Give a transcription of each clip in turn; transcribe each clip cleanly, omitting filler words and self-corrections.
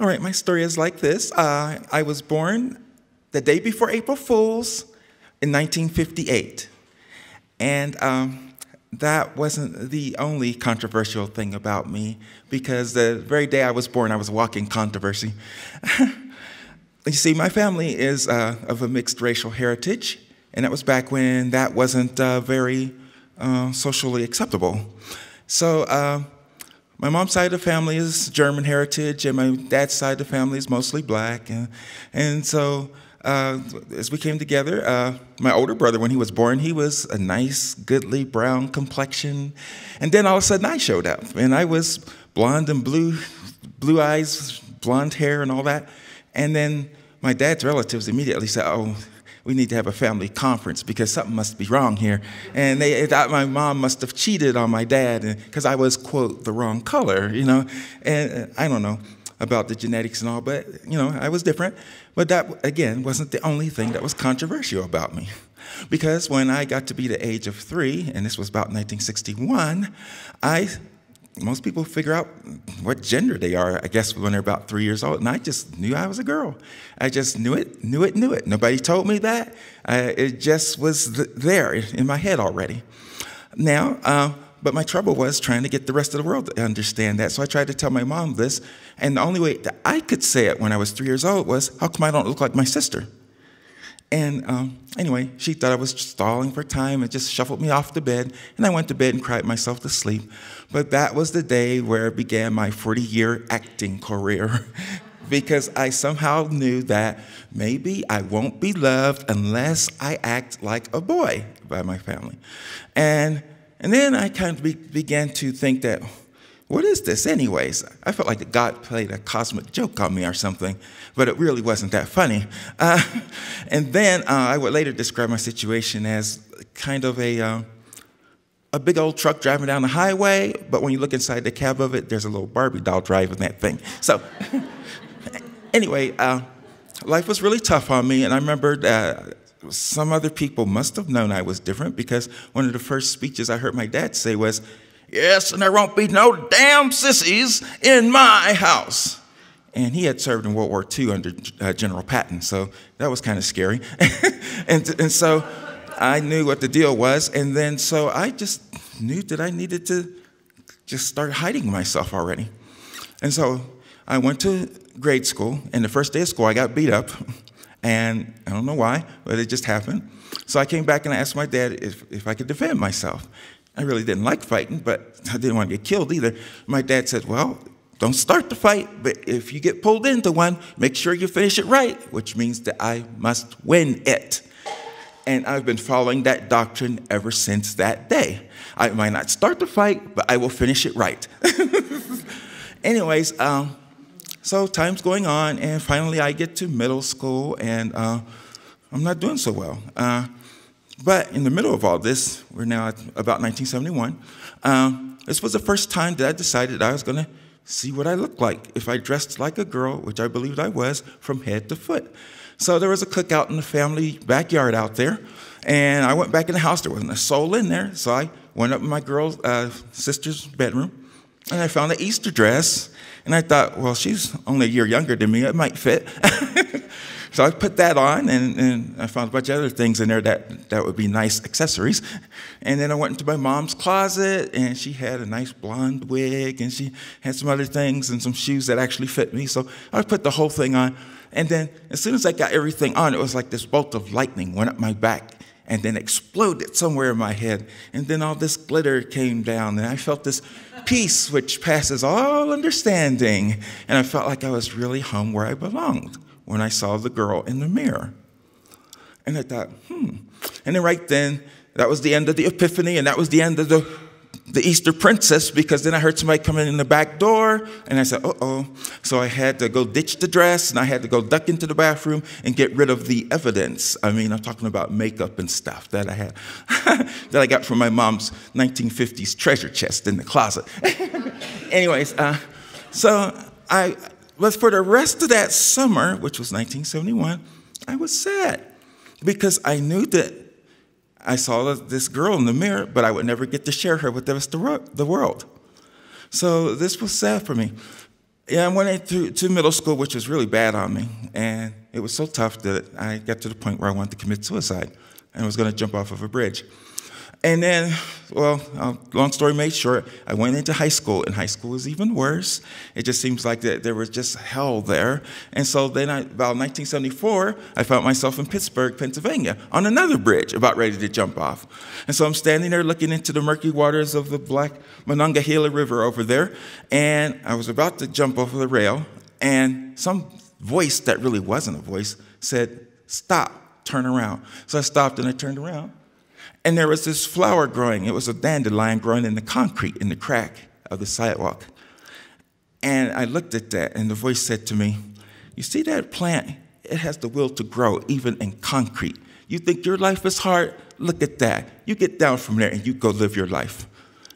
All right, my story is like this. I was born the day before April Fool's in 1958. And that wasn't the only controversial thing about me, because the very day I was born, I was walking controversy. You see, my family is of a mixed racial heritage, and that was back when that wasn't very socially acceptable. So my mom's side of the family is German heritage, and my dad's side of the family is mostly black. And so as we came together, my older brother, when he was born, he was a nice, goodly brown complexion. And then all of a sudden I showed up, and I was blonde and blue eyes, blonde hair and all that. And then my dad's relatives immediately said, oh, we need to have a family conference because something must be wrong here. And they thought my mom must have cheated on my dad because I was, quote, the wrong color, you know. And I don't know about the genetics and all, but, you know, I was different. But that, again, wasn't the only thing that was controversial about me. Because when I got to be the age of 3, and this was about 1961, most people figure out what gender they are, I guess, when they're about 3 years old, and I just knew I was a girl. I just knew it. Nobody told me that. It just was there in my head already. Now, but my trouble was trying to get the rest of the world to understand that, so I tried to tell my mom this, and the only way that I could say it when I was 3 years old was, how come I don't look like my sister? And anyway, she thought I was stalling for time and just shuffled me off to bed, and I went to bed and cried myself to sleep. But that was the day where it began my 40-year acting career, because I somehow knew that maybe I won't be loved unless I act like a boy by my family. And then I kind of began to think that, what is this anyways? I felt like God played a cosmic joke on me or something, but it really wasn't that funny. And then I would later describe my situation as kind of a big old truck driving down the highway, but when you look inside the cab of it, there's a little Barbie doll driving that thing. So anyway, life was really tough on me, and I remembered some other people must have known I was different, because one of the first speeches I heard my dad say was, yes, and there won't be no damn sissies in my house. And he had served in World War II under General Patton, so that was kind of scary. and so I knew what the deal was, and then so I just knew that I needed to just start hiding myself already. And so I went to grade school, and the first day of school I got beat up, and I don't know why, but it just happened. So I came back and I asked my dad if I could defend myself. I really didn't like fighting, but I didn't want to get killed either. My dad said, well, don't start the fight, but if you get pulled into one, make sure you finish it right, which means that I must win it. And I've been following that doctrine ever since that day. I might not start the fight, but I will finish it right. Anyways, so time's going on, and finally I get to middle school, and I'm not doing so well. But in the middle of all this, we're now at about 1971, this was the first time that I decided I was going to see what I looked like if I dressed like a girl, which I believed I was, from head to foot. So there was a cookout in the family backyard out there, and I went back in the house. There wasn't a soul in there, so I went up in my girl's sister's bedroom, and I found an Easter dress, and I thought, well, she's only a year younger than me. It might fit. So I put that on, and I found a bunch of other things in there that would be nice accessories. And then I went into my mom's closet, and she had a nice blonde wig, and she had some other things and some shoes that actually fit me. So I put the whole thing on. And then as soon as I got everything on, it was like this bolt of lightning went up my back and then exploded somewhere in my head. And then all this glitter came down, and I felt this peace which passes all understanding. And I felt like I was really home where I belonged when I saw the girl in the mirror. And I thought, And then right then, that was the end of the epiphany, and that was the end of the Easter princess, because then I heard somebody coming in the back door, and I said, uh-oh. So I had to go ditch the dress, and I had to go duck into the bathroom and get rid of the evidence. I mean, I'm talking about makeup and stuff that I had, that I got from my mom's 1950s treasure chest in the closet. Anyways, but for the rest of that summer, which was 1971, I was sad, because I knew that I saw this girl in the mirror, but I would never get to share her with the rest of the world. So this was sad for me. Yeah, I went into middle school, which was really bad on me, and it was so tough that I got to the point where I wanted to commit suicide, and I was going to jump off of a bridge. And then, well, long story made short, I went into high school, and high school was even worse. It just seems like that there was just hell there. And so then, about 1974, I found myself in Pittsburgh, Pennsylvania, on another bridge, about ready to jump off. And so I'm standing there looking into the murky waters of the Black Monongahela River over there, and I was about to jump over the rail, and some voice that really wasn't a voice said, "Stop, turn around." So I stopped and I turned around. And there was this flower growing. It was a dandelion growing in the concrete, in the crack of the sidewalk. And I looked at that, and the voice said to me, "You see that plant? It has the will to grow, even in concrete. You think your life is hard? Look at that. You get down from there, and you go live your life."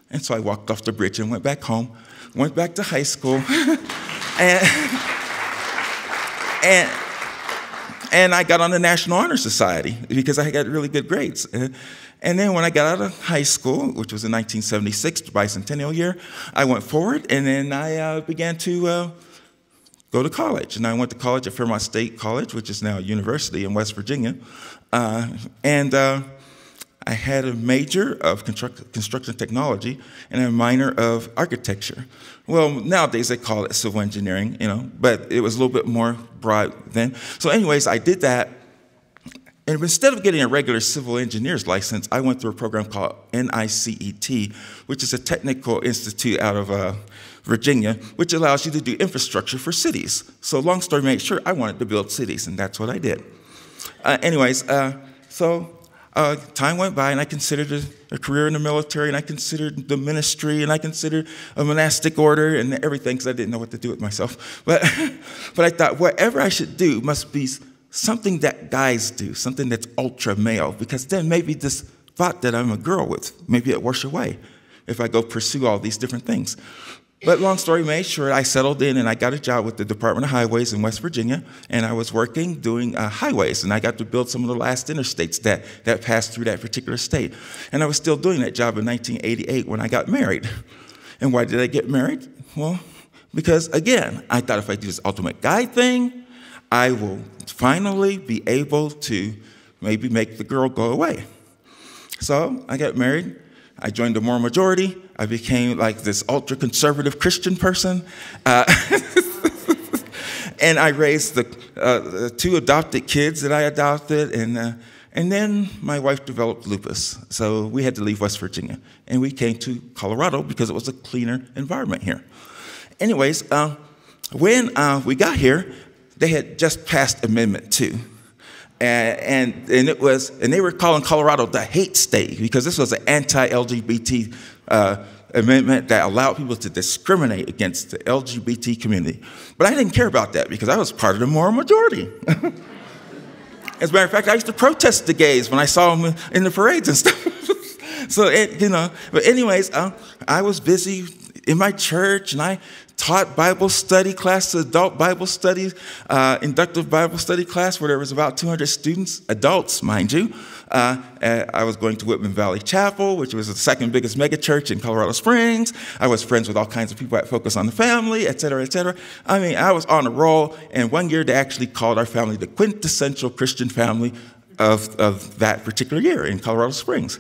And so I walked off the bridge and went back home, went back to high school, and I got on the National Honor Society because I got really good grades. And then when I got out of high school, which was in 1976, the bicentennial year, I went forward, and then I began to go to college. And I went to college at Fairmont State College, which is now a university in West Virginia. I had a major of construction technology and a minor of architecture. Well, nowadays they call it civil engineering, but it was a little bit more broad then. So anyways, I did that. And instead of getting a regular civil engineer's license, I went through a program called NICET, which is a technical institute out of Virginia, which allows you to do infrastructure for cities. So long story made short, I wanted to build cities, and that's what I did. Time went by, and I considered a career in the military, and I considered the ministry, and I considered a monastic order and everything, because I didn't know what to do with myself. But I thought whatever I should do must be something that guys do, something that's ultra male, because then maybe this thought that I'm a girl with, maybe it wash away if I go pursue all these different things. But long story made short, I settled in and I got a job with the Department of Highways in West Virginia, and I was working doing highways, and I got to build some of the last interstates that passed through that particular state. And I was still doing that job in 1988 when I got married. And why did I get married? Well, because again, I thought if I do this ultimate guy thing, I will finally be able to maybe make the girl go away. So I got married. I joined the moral majority. I became like this ultra-conservative Christian person. And I raised the two adopted kids that I adopted. And then my wife developed lupus. So we had to leave West Virginia. And we came to Colorado because it was a cleaner environment here. Anyways, when we got here, they had just passed Amendment 2. And they were calling Colorado the hate state because this was an anti-LGBT amendment that allowed people to discriminate against the LGBT community. But I didn't care about that because I was part of the moral majority. As a matter of fact, I used to protest the gays when I saw them in the parades and stuff. But anyways, I was busy in my church, and I taught Bible study class, adult Bible studies, inductive Bible study class where there was about 200 students, adults, mind you. I was going to Whitman Valley Chapel, which was the second biggest megachurch in Colorado Springs. I was friends with all kinds of people at Focus on the Family, et cetera, et cetera. I mean, I was on a roll, and one year they actually called our family the quintessential Christian family of that particular year in Colorado Springs.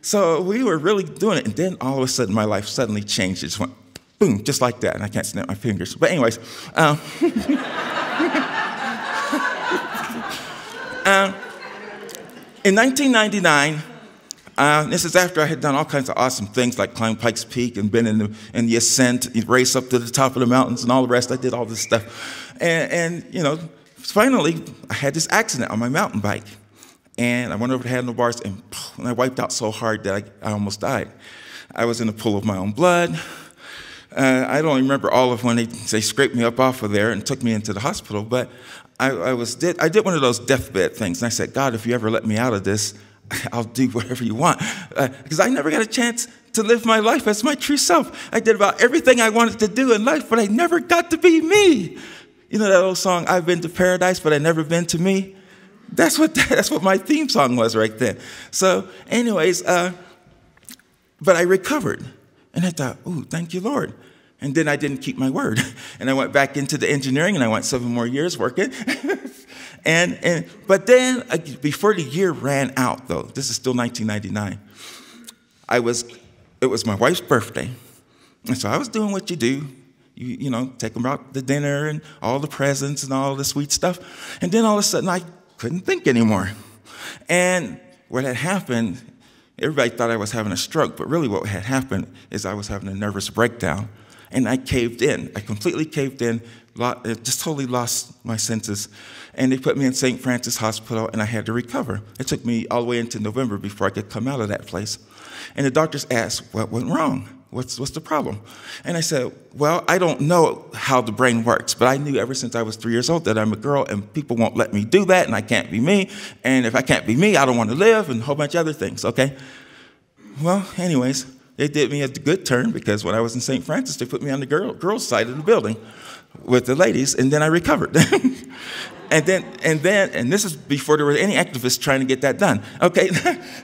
So we were really doing it, and then all of a sudden my life suddenly changed. It just went boom, just like that, and I can't snap my fingers. But anyways, in 1999, this is after I had done all kinds of awesome things like climb Pikes Peak and been in the ascent, race up to the top of the mountains and all the rest. I did all this stuff. And finally, I had this accident on my mountain bike. And I went over the handlebars, and I wiped out so hard that I almost died. I was in a pool of my own blood. I don't remember all of when they scraped me up off of there and took me into the hospital, but I did one of those deathbed things. And I said, God, if you ever let me out of this, I'll do whatever you want. Because I never got a chance to live my life as my true self. I did about everything I wanted to do in life, but I never got to be me. You know that old song, I've been to paradise, but I've never been to me? That's what my theme song was right then. So anyways, but I recovered. And I thought, ooh, thank you, Lord. And then I didn't keep my word. And I went back into the engineering, and I went 7 more years working. But then, before the year ran out, though, this is still 1999, it was my wife's birthday. And so I was doing what you do. You know, take them out to dinner and all the presents and all the sweet stuff. And then all of a sudden, I couldn't think anymore. And what had happened, everybody thought I was having a stroke, but really what had happened is I was having a nervous breakdown. And I caved in. I completely caved in, just totally lost my senses. And they put me in St. Francis Hospital, and I had to recover. It took me all the way into November before I could come out of that place. And the doctors asked, what went wrong? What's the problem? And I said, well, I don't know how the brain works, but I knew ever since I was 3 years old that I'm a girl, and people won't let me do that, and I can't be me. And if I can't be me, I don't want to live, and a whole bunch of other things, okay? Well, anyways, they did me a good turn, because when I was in St. Francis, they put me on the girls' side of the building with the ladies, and then I recovered. And this is before there were any activists trying to get that done. Okay,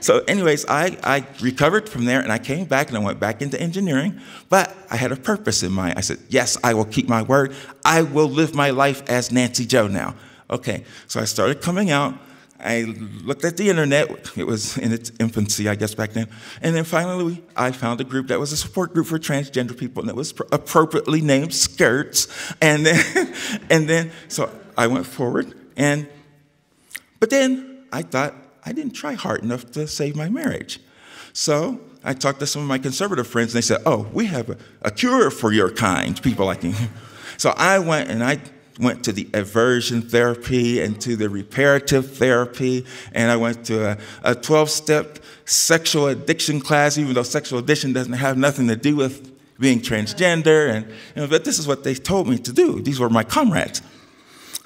so anyways, I recovered from there, and I came back, and I went back into engineering, but I had a purpose in mind. I said, yes, I will keep my word. I will live my life as Nancy Jo now. Okay, so I started coming out. I looked at the internet. It was in its infancy, I guess, back then. And then finally, I found a group that was a support group for transgender people, and it was appropriately named Skirts. And then, so I went forward. But then I thought I didn't try hard enough to save my marriage. So I talked to some of my conservative friends, and they said, oh, we have a cure for your kind, people like you. So I went to the aversion therapy and to the reparative therapy, and I went to a 12-step sexual addiction class, even though sexual addiction doesn't have nothing to do with being transgender. But this is what they told me to do. These were my comrades.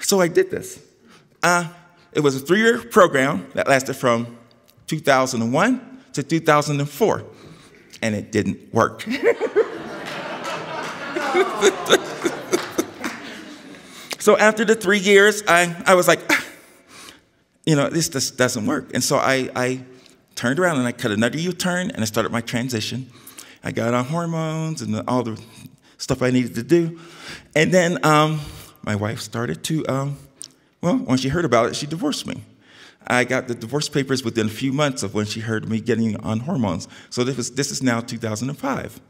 So I did this. It was a 3-year program that lasted from 2001 to 2004, and it didn't work. So after the 3 years, I was like, this just doesn't work. And so I turned around and I cut another U-turn, and I started my transition. I got on hormones and all the stuff I needed to do. And then my wife started to, when she heard about it, she divorced me. I got the divorce papers within a few months of when she heard me getting on hormones. So this is now 2005.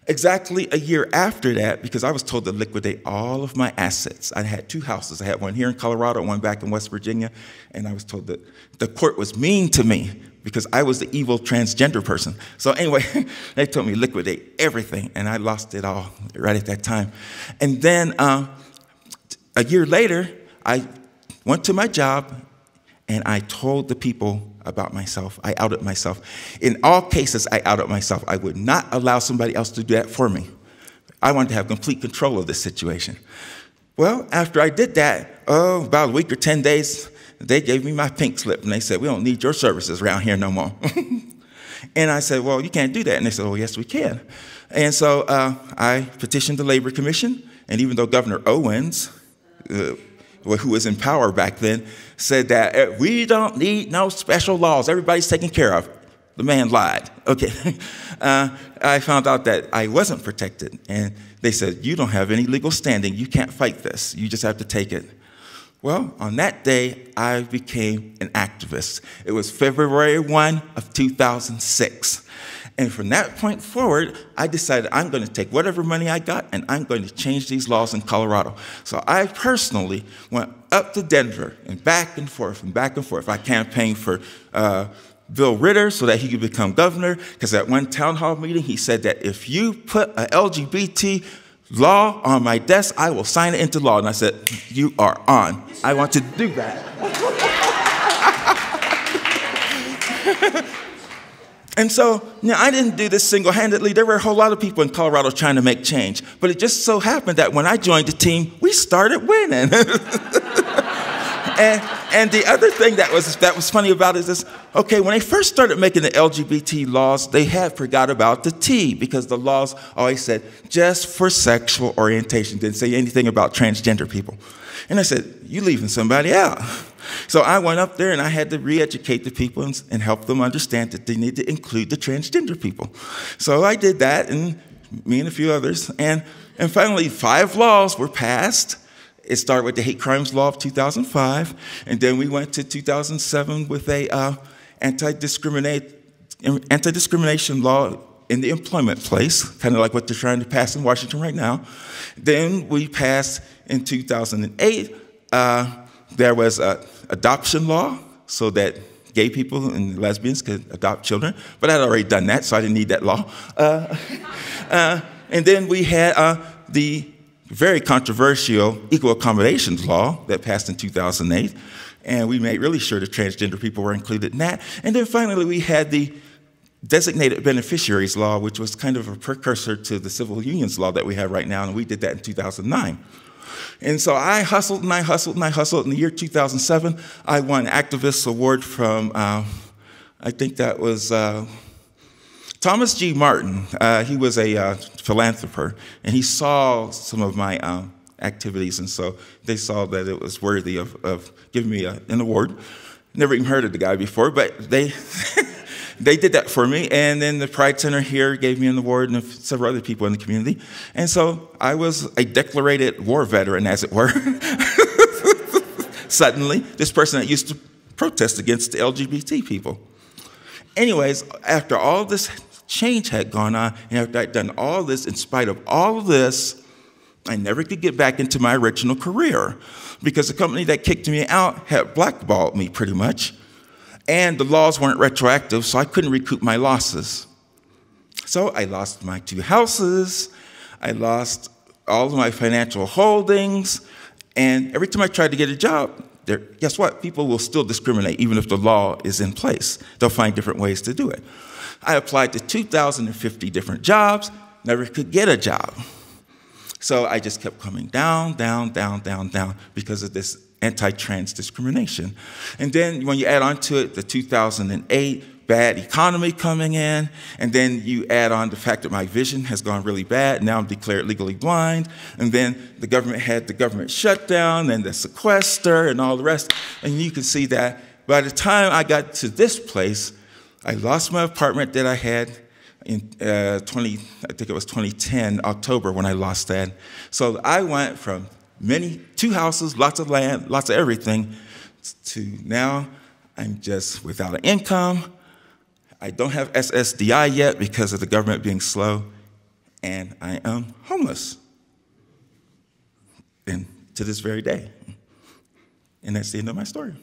Exactly a year after that, because I was told to liquidate all of my assets. I had 2 houses. I had one here in Colorado and one back in West Virginia, and I was told that the court was mean to me because I was the evil transgender person. So anyway, they told me liquidate everything, and I lost it all right at that time. And then a year later, I went to my job, and I told the people about myself. I outed myself. In all cases, I outed myself. I would not allow somebody else to do that for me. I wanted to have complete control of this situation. Well, after I did that, about a week or 10 days, they gave me my pink slip, and they said, we don't need your services around here no more. And I said, well, you can't do that. And they said, oh, yes, we can. And so I petitioned the Labor Commission, and even though Governor Owens, who was in power back then, said that we don't need no special laws. Everybody's taken care of. The man lied. Okay. I found out that I wasn't protected. And they said, you don't have any legal standing. You can't fight this. You just have to take it. Well, on that day, I became an activist. It was February 1 of 2006. And from that point forward, I decided I'm going to take whatever money I got and I'm going to change these laws in Colorado. So I personally went up to Denver and back and forth and back and forth. I campaigned for Bill Ritter so that he could become governor, because at one town hall meeting, he said that if you put an LGBT law on my desk, I will sign it into law. And I said, you are on. I want to do that. And so, I didn't do this single-handedly. There were a whole lot of people in Colorado trying to make change. But it just so happened that when I joined the team, we started winning. And the other thing that was funny about it is, okay, when they first started making the LGBT laws, they had forgot about the T, because the laws always said just for sexual orientation. Didn't say anything about transgender people. And I said, you're leaving somebody out. So I went up there and I had to re-educate the people and help them understand that they need to include the transgender people. So I did that, and me and a few others. And finally, 5 laws were passed. It started with the hate crimes law of 2005, and then we went to 2007 with a anti-discrimination law in the employment place, kind of like what they're trying to pass in Washington right now. Then we passed in 2008, there was an adoption law so that gay people and lesbians could adopt children, but I'd already done that, so I didn't need that law. And then we had the very controversial equal accommodations law that passed in 2008, and we made really sure that transgender people were included in that. And then finally, we had the designated beneficiaries law, which was kind of a precursor to the civil unions law that we have right now, and we did that in 2009. And so I hustled and I hustled and I hustled. In the year 2007, I won an activist award from, I think that was Thomas G. Martin. He was a philanthropist, and he saw some of my activities, and so they saw that it was worthy of giving me an award. Never even heard of the guy before, but they they did that for me. And then the Pride Center here gave me an award, and several other people in the community. And so I was a declared war veteran, as it were. Suddenly, this person that used to protest against the LGBT people. Anyways, after all this change had gone on, and after I'd done all this, in spite of all of this, I never could get back into my original career because the company that kicked me out had blackballed me pretty much, and the laws weren't retroactive, so I couldn't recoup my losses. So I lost my 2 houses, I lost all of my financial holdings, and every time I tried to get a job, guess what? People will still discriminate even if the law is in place. They'll find different ways to do it. I applied to 2,050 different jobs, never could get a job. So I just kept coming down, down, down, down, down because of this anti-trans discrimination. And then when you add on to it the 2008 bad economy coming in, and then you add on the fact that my vision has gone really bad, now I'm declared legally blind, and then the government had the government shutdown and the sequester and all the rest, and you can see that by the time I got to this place, I lost my apartment that I had in I think it was 2010, October, when I lost that. So I went from 2 houses, lots of land, lots of everything, to now I'm just without an income. I don't have SSDI yet because of the government being slow, and I am homeless. And to this very day. And that's the end of my story.